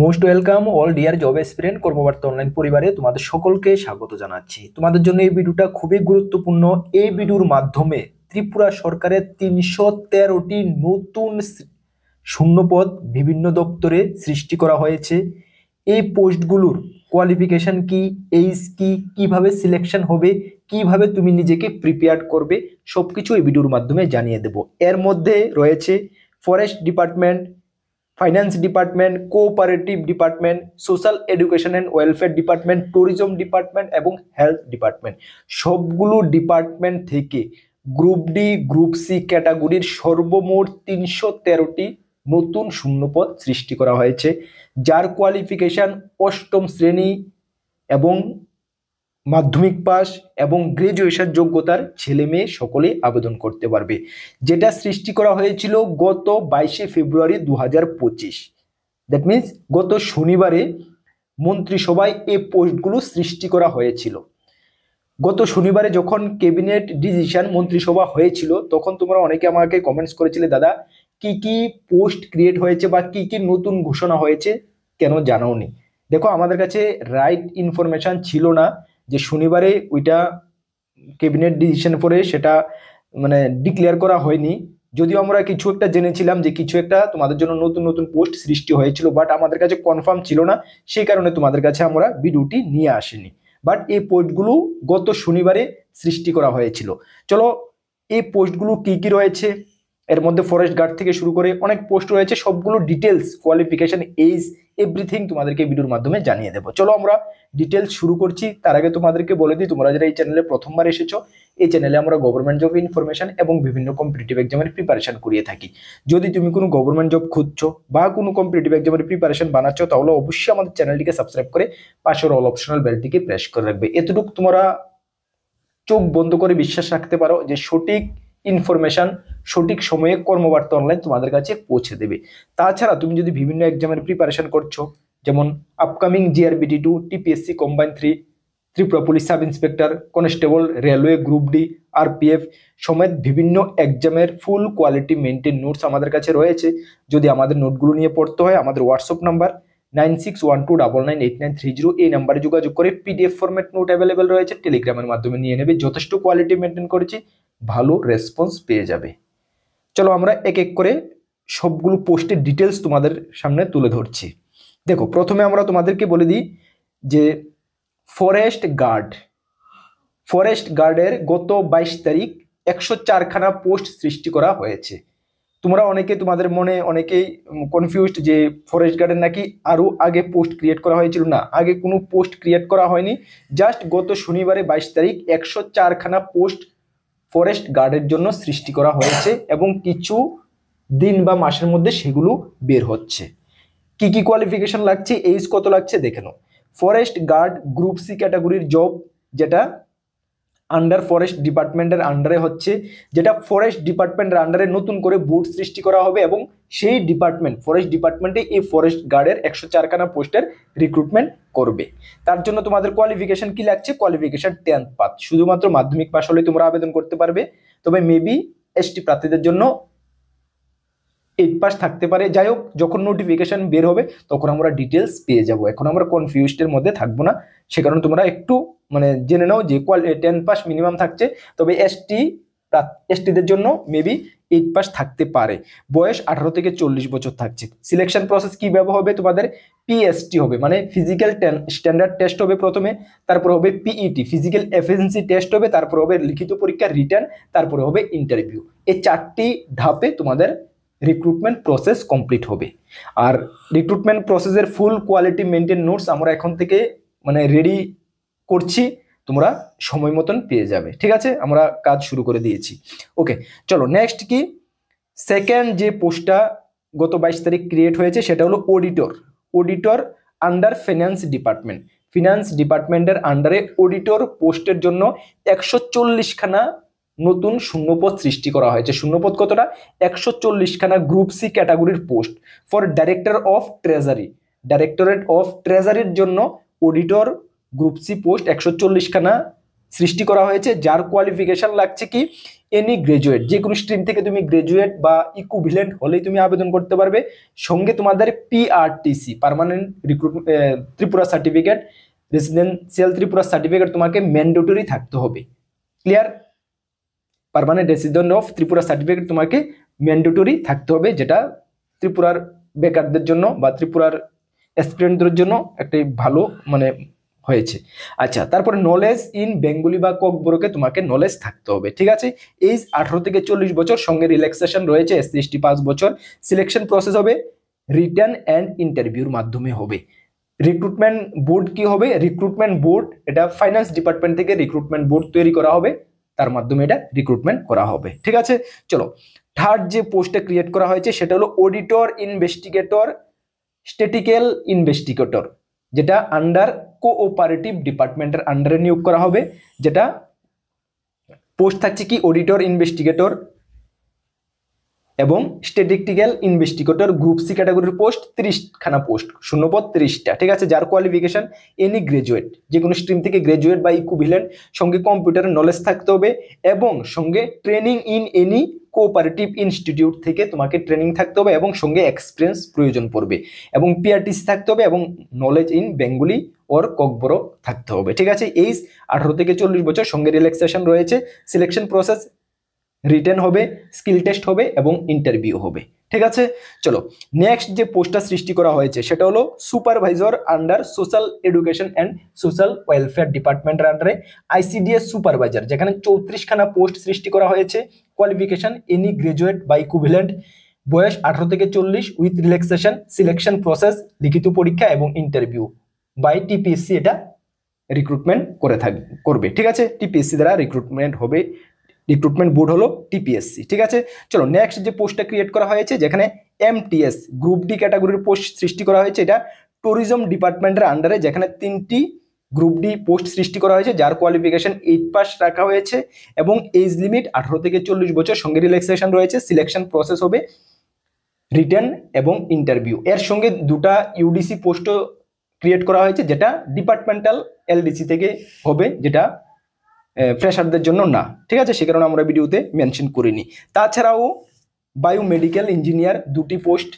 Most welcome all dear job aspirant Karmabarta online পরিবারে তোমাদের সকলকে স্বাগত জানাচ্ছি। তোমাদের জন্য এই ভিডিওটা খুবই গুরুত্বপূর্ণ। এই ভিডিওর মাধ্যমে ত্রিপুরা সরকারের ৩১৩টি নতুন শূন্যপদ বিভিন্ন দপ্তরে সৃষ্টি করা হয়েছে। এই পোস্টগুলোর কোয়ালিফিকেশন কি, এইজ কি, কিভাবে সিলেকশন হবে, কিভাবে তুমি নিজেকে প্রিপেয়ার করবে, সবকিছু এই ভিডিওর মাধ্যমে জানিয়ে দেব। এর মধ্যে রয়েছে forest department, finance department, cooperative department, social education and welfare department, tourism department এবং হেলথ ডিপার্টমেন্ট। সবগুলো ডিপার্টমেন্ট থেকে গ্রুপ ডি, গ্রুপ সি ক্যাটাগরির সর্বমোট ৩১৩টি নতুন শূন্যপদ সৃষ্টি করা হয়েছে, যার কোয়ালিফিকেশন অষ্টম শ্রেণী এবং মাধ্যমিক পাস এবং গ্রাজুয়েশন যোগ্যতার ছেলে মেয়ে সকলে আবেদন করতে পারবে। যেটা সৃষ্টি করা হয়েছিল গত 22শে ফেব্রুয়ারি 2025। দ্যাট মিনস গত শনিবারে মন্ত্রিসভায় এই পোস্টগুলো সৃষ্টি করা হয়েছিল। গত শনিবারে যখন ক্যাবিনেট ডিসিশন মন্ত্রিসভা হয়েছিল, তখন তোমরা অনেকে আমাকে কমেন্টস করেছিলে, দাদা কি কি পোস্ট ক্রিয়েট হয়েছে বা কি কি নতুন ঘোষণা হয়েছে, কেন জানাওনি? দেখো, আমাদের কাছে রাইট ইনফরমেশন ছিল না যে শনিবারে ওইটা ক্যাবিনেট ডিসিশন পরে সেটা ডিক্লেয়ার করা হয়নি। যদিও আমরা কিছু একটা জেনেছিলাম যে কিছু একটা তোমাদের জন্য নতুন নতুন পোস্ট সৃষ্টি হয়েছিল, বাট আমাদের কাছে কনফার্ম ছিল না, সেই কারণে তোমাদের কাছে আমরা ভিডিওটি নিয়ে আসিনি। বাট এই পোস্টগুলো গত শনিবারে সৃষ্টি করা হয়েছিল। চলো, এই পোস্টগুলো কি কি রয়েছে, এর মধ্যে ফরেস্ট গার্ড থেকে শুরু করে অনেক পোস্ট রয়েছে, সবগুলো ডিটেলস, কোয়ালিফিকেশন, এজ, এভরিথিং তোমাদেরকে ভিডিওর মাধ্যমে জানিয়ে দেবো। চলো আমরা ডিটেলস শুরু করছি। তার আগে তোমাদেরকে বলে দিই, তোমরা যারা এই চ্যানেলে প্রথমবার এসেছো, এই চ্যানেলে আমরা গভর্নমেন্ট জব ইনফরমেশন এবং বিভিন্ন কম্পিটিটিভ এক্সামের প্রিপারেশন করিয়ে থাকি। যদি তুমি কোনো গভর্নমেন্ট জব খুঁজছো বা কোনো কম্পিটিটিভ এক্সামের প্রিপারেশন বানাচ্ছ, তাহলে অবশ্যই আমাদের চ্যানেলটিকে সাবস্ক্রাইব করে পাশের অল অপশনাল বেলটিকে প্রেস করে রাখবে। এতটুকু তোমরা চোখ বন্ধ করে বিশ্বাস রাখতে পারো যে সঠিক ইনফরমেশন সঠিক সময়ে কর্মবার্তা অনলাইন তোমাদের কাছে পৌঁছে দেবে। তাছাড়া তুমি যদি বিভিন্ন এক্সামের প্রিপারেশন করছো, যেমন upcoming GRBT 2, TPSC combine 3, Tripura police sub inspector, constable, railway group D, RPF সমেত বিভিন্ন এক্সামের ফুল কোয়ালিটি মেনটেন নোটস আমাদের কাছে রয়েছে। যদি আমাদের নোটগুলো নিয়ে পড়তে হয়, আমাদের হোয়াটসঅ্যাপ নাম্বার 9612998930 এই নাম্বারে যোগাযোগ করে পিডিএফ ফরম্যাট নোট অ্যাভেলেবেল রয়েছে, টেলিগ্রামের মাধ্যমে নিয়ে নেবে। যথেষ্ট কোয়ালিটি মেনটেন করেছি, ভালো রেসপন্স পেয়ে যাবে। চলো আমরা এক এক করে সবগুলো পোস্টের ডিটেলস তোমাদের সামনে তুলে ধরছি। দেখো, প্রথমে আমরা তোমাদেরকে বলে দিই যে ফরেস্ট গার্ডের গত 22 তারিখ 104খানা পোস্ট সৃষ্টি করা হয়েছে। তোমরা অনেকে, তোমাদের মনে অনেকেই কনফিউজড যে ফরেস্ট গার্ডের নাকি আরো আগে পোস্ট ক্রিয়েট করা হয়েছিল। না, আগে কোনো পোস্ট ক্রিয়েট করা হয়নি। জাস্ট গত শনিবারে 22 তারিখ 104খানা পোস্ট ফরেস্ট গার্ডের জন্য সৃষ্টি করা হয়েছে এবং কিছু দিন বা মাসের মধ্যে সেগুলো বের হচ্ছে। কি কি কোয়ালিফিকেশন লাগছে, এইজ কত লাগছে দেখে নাও। ফরেস্ট গার্ড গ্রুপ সি ক্যাটাগরির জব, যেটা আন্ডার ফরেস্ট ডিপার্টমেন্টের আন্ডারে হচ্ছে, যেটা ফরেস্ট ডিপার্টমেন্টের আন্ডারে নতুন করে বোর্ড সৃষ্টি করা হবে এবং সেই ডিপার্টমেন্ট ফরেস্ট ডিপার্টমেন্টে এই ফরেস্ট গার্ডের 104খানা পোস্টের রিক্রুটমেন্ট করবে। তার জন্য তোমাদের কোয়ালিফিকেশন কি লাগছে, কোয়ালিফিকেশন 10th পাস, শুধুমাত্র মাধ্যমিক পাস হলে তোমরা আবেদন করতে পারবে। তবে মেবি এসটি প্রার্থীদের জন্য 8 পাস থাকতে পারে। যাই হোক, যখন নোটিফিকেশন বের হবে তখন আমরা ডিটেলস পেয়ে যাব। এখন আমরা কনফিউজডের মধ্যে থাকবো না, সে কারণে তোমরা একটু জেনে নাও যে 10 পাস মিনিমাম থাকছে। তবে এসটিদের জন্য মেবি 8 পাস থাকতে পারে। বয়স 18 থেকে 40 বছর থাকছে। সিলেকশন প্রসেস কিভাবে হবে, তোমাদের পিএসটি হবে, মানে ফিজিক্যাল স্ট্যান্ডার্ড টেস্ট হবে প্রথমে, তারপর হবে পিইটি ফিজিক্যাল এফিসিয়েন্সি টেস্ট হবে, তারপর হবে লিখিত পরীক্ষা রিটার্ন, তারপরে হবে ইন্টারভিউ। এই 4টি ধাপে তোমাদের রিক্রুটমেন্ট প্রসেস কমপ্লিট হবে। আর রিক্রুটমেন্ট প্রসেসের ফুল কোয়ালিটি মেনটেন নোটস আমরা এখন থেকে রেডি করছি, তোমরা সময় মতন পেয়ে যাবে। ঠিক আছে, আমরা কাজ শুরু করে দিয়েছি। ওকে, চলো নেক্সট কি, সেকেন্ড যে পোস্টটা গত 22 তারিখ ক্রিয়েট হয়েছে সেটা হলো অডিটর আন্ডার ফিনান্স ডিপার্টমেন্টের আন্ডারে অডিটর পোস্টের জন্য 140খানা নতুন শূন্যপদ সৃষ্টি করা হয়েছে। শূন্যপদ কতটা, 140খানা গ্রুপ সি ক্যাটাগরির পোস্ট ফর ডাইরেক্টরেট অফ ট্রেজারির জন্য অডিটর গ্রুপ সি পোস্ট 140খানা সৃষ্টি করা হয়েছে, যার কোয়ালিফিকেশন লাগছে কি এনি গ্রাজুয়েট, যে কোনো স্ট্রিম থেকে তুমি গ্রাজুয়েট বা ইকুইভ্যালেন্ট হলেই তুমি আবেদন করতে পারবে। সঙ্গে তোমাদের PRTC permanent recruitment Tripura certificate, residential Tripura certificate তোমাকে ম্যান্ডেটরি থাকতে হবে। Clear? Permanent resident of Tripura certificate তোমাকে ম্যান্ডেটরি থাকতে হবে, যেটা ত্রিপুরার বেকারদের জন্য বা ত্রিপুরার অ্যাসপিরেন্টদের জন্য একটা ভালো মানে হয়েছে। আচ্ছা, তারপরে নলেজ ইন বেঙ্গলি বা ককবরকে তোমাকে নলেজ থাকতে হবে। ঠিক আছে, এজ 18 থেকে 40 বছর, সঙ্গে রিল্যাক্সেশন রয়েছে, SC ST 5 বছর। সিলেকশন প্রসেস হবে রিটার্ন অ্যান্ড ইন্টারভিউর মাধ্যমে হবে। রিক্রুটমেন্ট বোর্ড কি হবে? রিক্রুটমেন্ট বোর্ড এটা ফাইন্যান্স ডিপার্টমেন্ট থেকে রিক্রুটমেন্ট বোর্ড তৈরি করা হবে, তার মাধ্যমে এটা রিক্রুটমেন্ট করা হবে। ঠিক আছে, চলো থার্ড যে পোস্টটা ক্রিয়েট করা হয়েছে সেটা হলো অডিটর ইনভেস্টিগেটর স্ট্যাটিক্যাল ইনভেস্টিগেটর, যেটা আন্ডার কোঅপারেটিভ ডিপার্টমেন্টের আন্ডারে নিয়োগ করা হবে। যেটা পোস্ট থাকছে কি অডিটর ইনভেস্টিগেটর এবং স্ট্যাটিস্টিক্যাল ইনভেস্টিগেটর গ্রুপ সি ক্যাটাগরির পোস্ট 30খানা পোস্ট, শূন্যপদ 30টা। ঠিক আছে, যার কোয়ালিফিকেশন এনি গ্রাজুয়েট, যে কোনো স্ট্রিম থেকে গ্রাজুয়েট বা ইকুইভ্যালেন্ট, সঙ্গে কম্পিউটারের নলেজ থাকতে হবে এবং সঙ্গে training in any cooperative institute থেকে তোমাকে ট্রেনিং থাকতে হবে এবং সঙ্গে এক্সপিরিয়েন্স প্রয়োজন পড়বে এবং পিআরটিসি থাকতে হবে এবং নলেজ ইন বেঙ্গলি ওর ককবরক থাকতে হবে। ঠিক আছে, এজ 18 থেকে 40 বছর, সঙ্গে রিল্যাক্সেশন রয়েছে। সিলেকশন প্রসেস রিটেন হবে, স্কিল টেস্ট হবে এবং ইন্টারভিউ হবে। ঠিক আছে, চলো নেক্সট যে পোস্টটা সৃষ্টি করা হয়েছে সেটা হলো supervisor under social education and social welfare ডিপার্টমেন্টের আন্ডারে আইসিডিএস সুপারভাইজার, যেখানে 34খানা পোস্ট সৃষ্টি করা হয়েছে। কোয়ালিফিকেশন এনি গ্রাজুয়েট বা ইকুইভ্যালেন্ট, বয়স 18 থেকে 40 উইথ রিল্যাক্সেশন। সিলেকশন প্রসেস লিখিত পরীক্ষা এবং ইন্টারভিউ বাই টিপিএসসি, এটা রিক্রুটমেন্ট করবে। ঠিক আছে, টিপিএসসি দ্বারা রিক্রুটমেন্ট হবে, রিক্রুটমেন্ট বোর্ড হলো টিপিএসসি। ঠিক আছে, চলো নেক্সট যে পোস্টটা ক্রিয়েট করা হয়েছে যেখানে এমটিএস গ্রুপ ডি ক্যাটাগরির পোস্ট সৃষ্টি করা হয়েছে, এটা ট্যুরিজম ডিপার্টমেন্টের আন্ডারে, যেখানে 3টি গ্রুপ ডি পোস্ট সৃষ্টি করা হয়েছে, যার কোয়ালিফিকেশন 8 পাস রাখা হয়েছে এবং এজ লিমিট 18 থেকে 40 বছর, সঙ্গে রিল্যাক্সেশন রয়েছে। সিলেকশন প্রসেস হবে রিটেন এবং ইন্টারভিউ। এর সঙ্গে 2টা ইউডিসি পোস্টও ক্রিয়েট করা হয়েছে, যেটা ডিপার্টমেন্টাল এলডিসি থেকে হবে, যেটা ফ্রেশারদের জন্য না। ঠিক আছে, সে কারণে আমরা ভিডিওতে মেনশন করিনি। তাছাড়াও বায়োমেডিক্যাল ইঞ্জিনিয়ার 2টি পোস্ট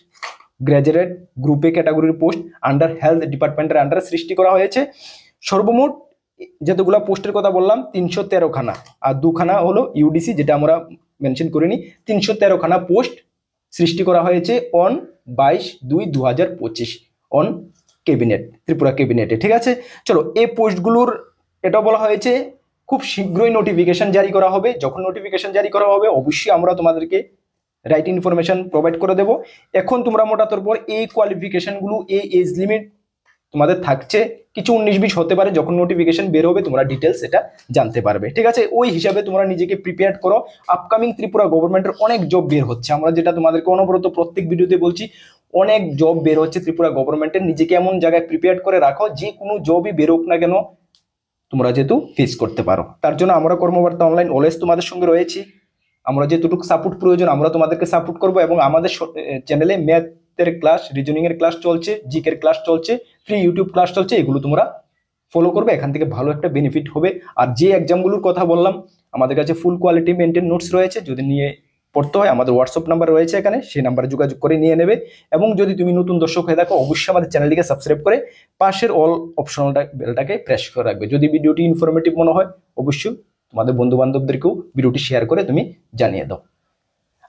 গ্র্যাজুয়েট গ্রুপে ক্যাটাগরির পোস্ট আন্ডার হেলথ ডিপার্টমেন্টের আন্ডারে সৃষ্টি করা হয়েছে। সর্বমোট যতগুলো পোস্টের কথা বললাম 313খানা, আর 2খানা হলো ইউডিসি, যেটা আমরা মেনশন করিনি। 313খানা পোস্ট সৃষ্টি করা হয়েছে অন 22/2/2025 অন ক্যাবিনেট, ত্রিপুরা ক্যাবিনেটে। ঠিক আছে, চলো এই পোস্টগুলোর এটা বলা হয়েছে খুব শীঘ্রই নোটিফিকেশন জারি করা হবে। যখন নোটিফিকেশন জারি করা হবে অবশ্যই আমরা তোমাদেরকে রাইট ইনফরমেশন প্রোভাইড করে দেব। এখন তোমরা মোটাতর পর এই কোয়ালিফিকেশনগুলো, এই এজ লিমিট তোমাদের থাকছে, কিছু 19-20 হতে পারে, যখন নোটিফিকেশন বের হবে তোমরা ডিটেলস এটা জানতে পারবে। ঠিক আছে, ওই হিসাবে তোমরা নিজেকে প্রিপেয়ার করো। আপকামিং ত্রিপুরা গভর্নমেন্টের অনেক জব বের হচ্ছে, আমরা যেটা তোমাদেরকে অনবরত প্রত্যেক ভিডিওতে বলছি, অনেক জব বের হচ্ছে ত্রিপুরা গভর্নমেন্টের। নিজেকে এমন জায়গায় প্রিপেয়ার করে রাখো যে কোনো জবই বেরোক না কেন তোমরা যেহেতু ফেস করতে পারো। তার জন্য আমরা কর্মবার্তা অনলাইন অলওয়েজ তোমাদের সঙ্গে রয়েছি। আমরা যেটুকু সাপোর্ট প্রয়োজন আমরা তোমাদেরকে সাপোর্ট করব এবং আমাদের চ্যানেলে ম্যাথের ক্লাস, রিজনিং এর ক্লাস চলছে, জিকের ক্লাস চলছে, ফ্রি ইউটিউব ক্লাস চলছে, এগুলো তোমরা ফলো করবে, এখান থেকে ভালো একটা বেনিফিট হবে। আর যে এক্সামগুলোর কথা বললাম আমাদের কাছে ফুল কোয়ালিটি মেনটেন নোটস রয়েছে, যদি নিয়ে পড়তে হয় আমাদের হোয়াটসঅ্যাপ নাম্বার রয়েছে এখানে, সেই নাম্বারে যোগাযোগ করে নিয়ে নেবে। এবং যদি তুমি নতুন দর্শক হয়ে থাকো অবশ্যই আমাদের চ্যানেলটিকে সাবস্ক্রাইব করে পাশের অল অপশনালটা বেলটাকে প্রেস করে রাখবে। যদি ভিডিওটি ইনফরমেটিভ মনে হয় অবশ্যই তোমাদের বন্ধু বান্ধবদেরকেও ভিডিওটি শেয়ার করে তুমি জানিয়ে দাও।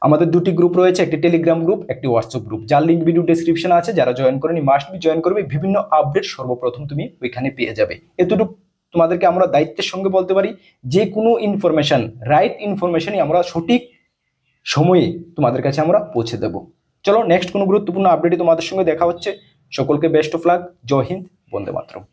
আমাদের 2টি গ্রুপ রয়েছে, একটি টেলিগ্রাম গ্রুপ, একটি হোয়াটসঅ্যাপ গ্রুপ, যার লিঙ্ক ভিডিও ডেসক্রিপশনে আছে। যারা জয়েন করেনি মাস্ট বি জয়েন করবে, বিভিন্ন আপডেট সর্বপ্রথম তুমি ওইখানে পেয়ে যাবে। এতটুকু তোমাদেরকে আমরা দায়িত্বের সঙ্গে বলতে পারি, যে কোনো ইনফরমেশন, রাইট ইনফরমেশনই আমরা সঠিক সময়ে তোমাদের কাছে আমরা পৌঁছে দেব। চলো নেক্সট কোনো গুরুত্বপূর্ণ আপডেটে তোমাদের সঙ্গে দেখা হচ্ছে। সকলকে বেস্ট অফ লাক। জয় হিন্দ, বন্দে মাতরম।